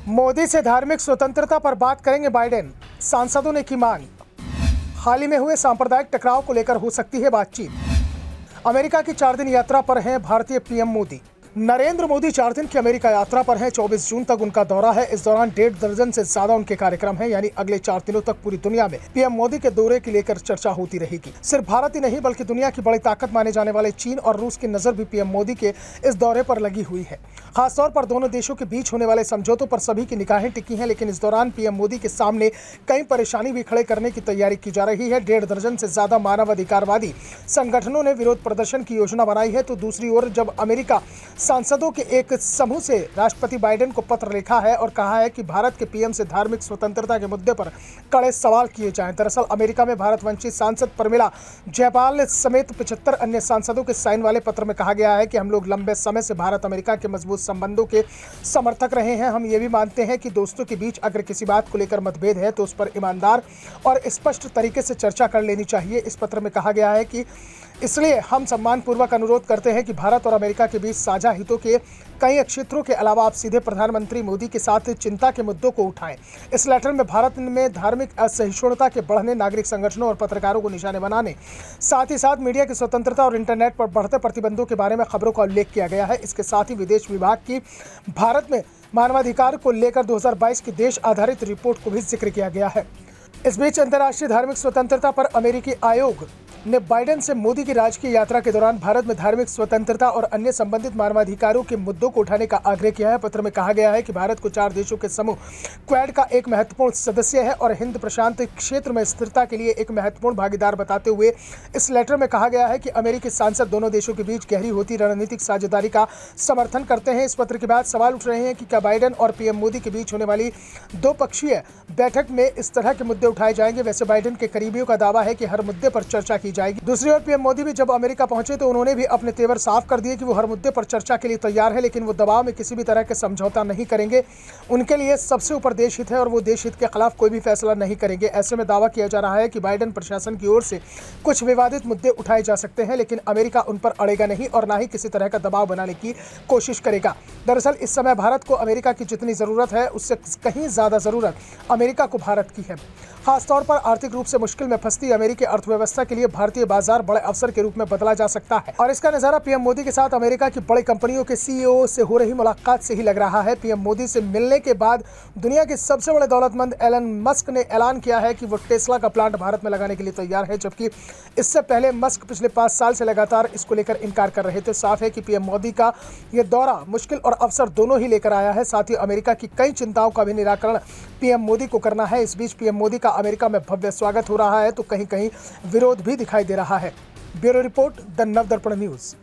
मोदी से धार्मिक स्वतंत्रता पर बात करेंगे बाइडेन, सांसदों ने की मांग। हाल ही में हुए सांप्रदायिक टकराव को लेकर हो सकती है बातचीत। अमेरिका की 4 दिन यात्रा पर हैं भारतीय पीएम मोदी। नरेंद्र मोदी 4 दिन की अमेरिका यात्रा पर हैं। 24 जून तक उनका दौरा है। इस दौरान 1.5 दर्जन से ज्यादा उनके कार्यक्रम हैं, यानी अगले 4 दिनों तक पूरी दुनिया में पीएम मोदी के दौरे की लेकर चर्चा होती रहेगी। सिर्फ भारत ही नहीं बल्कि दुनिया की बड़ी ताकत माने जाने वाले चीन और रूस की नजर भी पीएम मोदी के इस दौरे पर लगी हुई है। खासतौर पर दोनों देशों के बीच होने वाले समझौतों पर सभी की निगाहें टिकी हैं, लेकिन इस दौरान पीएम मोदी के सामने कई परेशानी भी खड़े करने की तैयारी की जा रही है। 1.5 दर्जन से ज्यादा मानवाधिकारवादी संगठनों ने विरोध प्रदर्शन की योजना बनाई है, तो दूसरी ओर जब अमेरिका सांसदों के एक समूह से राष्ट्रपति बाइडेन को पत्र लिखा है और कहा है कि भारत के पीएम से धार्मिक स्वतंत्रता के मुद्दे पर कड़े सवाल किए जाएं। दरअसल अमेरिका में भारतवंशी सांसद प्रमिला जयपाल समेत 75 अन्य सांसदों के साइन वाले पत्र में कहा गया है कि हम लोग लंबे समय से भारत अमेरिका के मजबूत संबंधों के समर्थक रहे हैं। हम ये भी मानते हैं कि दोस्तों के बीच अगर किसी बात को लेकर मतभेद है तो उस पर ईमानदार और स्पष्ट तरीके से चर्चा कर लेनी चाहिए। इस पत्र में कहा गया है कि इसलिए हम सम्मानपूर्वक अनुरोध करते हैं कि भारत और अमेरिका के बीच साझा हितों के कई क्षेत्रों के अलावा आप सीधे प्रधानमंत्री मोदी के साथ चिंता के मुद्दों को उठाएं। इस लेटर में भारत में धार्मिक असहिष्णुता के बढ़ने, नागरिक संगठनों और पत्रकारों को निशाने बनाने, साथ ही साथ मीडिया की स्वतंत्रता और इंटरनेट पर बढ़ते प्रतिबंधों के बारे में खबरों का उल्लेख किया गया है। इसके साथ ही विदेश विभाग की भारत में मानवाधिकार को लेकर 2022 की देश आधारित रिपोर्ट को भी जिक्र किया गया है। इस बीच अंतर्राष्ट्रीय धार्मिक स्वतंत्रता पर अमेरिकी आयोग ने बाइडेन से मोदी की राजकीय यात्रा के दौरान भारत में धार्मिक स्वतंत्रता और अन्य संबंधित मानवाधिकारों के मुद्दों को उठाने का आग्रह किया है। पत्र में कहा गया है कि भारत को 4 देशों के समूह क्वाड का एक महत्वपूर्ण सदस्य है और हिंद प्रशांत क्षेत्र में स्थिरता के लिए एक महत्वपूर्ण भागीदार बताते हुए इस लेटर में कहा गया है कि अमेरिकी सांसद दोनों देशों के बीच गहरी होती रणनीतिक साझेदारी का समर्थन करते हैं। इस पत्र के बाद सवाल उठ रहे हैं कि क्या बाइडेन और पीएम मोदी के बीच होने वाली 2 पक्षीय बैठक में इस तरह के मुद्दे उठाए जाएंगे। वैसे बाइडेन के करीबियों का दावा है कि हर मुद्दे पर चर्चा की जाएगी। दूसरी ओर पीएम मोदी भी जब अमेरिका पहुंचे तो उन्होंने भी अपने तेवर साफ कर दिए कि वो हर मुद्दे पर चर्चा के लिए तैयार है, लेकिन वो दबाव में किसी भी तरह के समझौता नहीं करेंगे। उनके लिए सबसे ऊपर देश हित है और वो देश हित के खिलाफ कोई भी फैसला नहीं करेंगे। ऐसे में दावा किया जा रहा है कि बाइडेन प्रशासन की ओर से कुछ विवादित मुद्दे उठाए जा सकते हैं, लेकिन अमेरिका उन पर अड़ेगा नहीं और ना ही किसी तरह का दबाव बनाने की कोशिश करेगा। दरअसल इस समय भारत को अमेरिका की जितनी जरूरत है उससे कहीं ज्यादा जरूरत अमेरिका को भारत की है। खासतौर पर आर्थिक रूप से मुश्किल में फंसती अमेरिकी अर्थव्यवस्था के लिए भारतीय बाजार बड़े अवसर के रूप में बदला जा सकता है और इसका नजारा पीएम मोदी के साथ अमेरिका की बड़ी कंपनियों के सीईओ से हो रही मुलाकात से ही लग रहा है। पीएम मोदी से मिलने के बाद दुनिया के सबसे बड़े दौलतमंद एलन मस्क ने ऐलान किया है कि वो टेस्ला का प्लांट भारत में लगाने के लिए तैयार है, जबकि इससे पहले मस्क पिछले 5 साल से लगातार इसको लेकर इनकार कर रहे थे। साफ है कि पीएम मोदी का यह दौरा मुश्किल और अवसर दोनों ही लेकर आया है। साथ ही अमेरिका की कई चिंताओं का भी निराकरण पीएम मोदी को करना है। इस बीच पीएम मोदी का अमेरिका में भव्य स्वागत हो रहा है तो कहीं कहीं विरोध भी दिखाई दे रहा है। Bureau report, the Navdarpan news.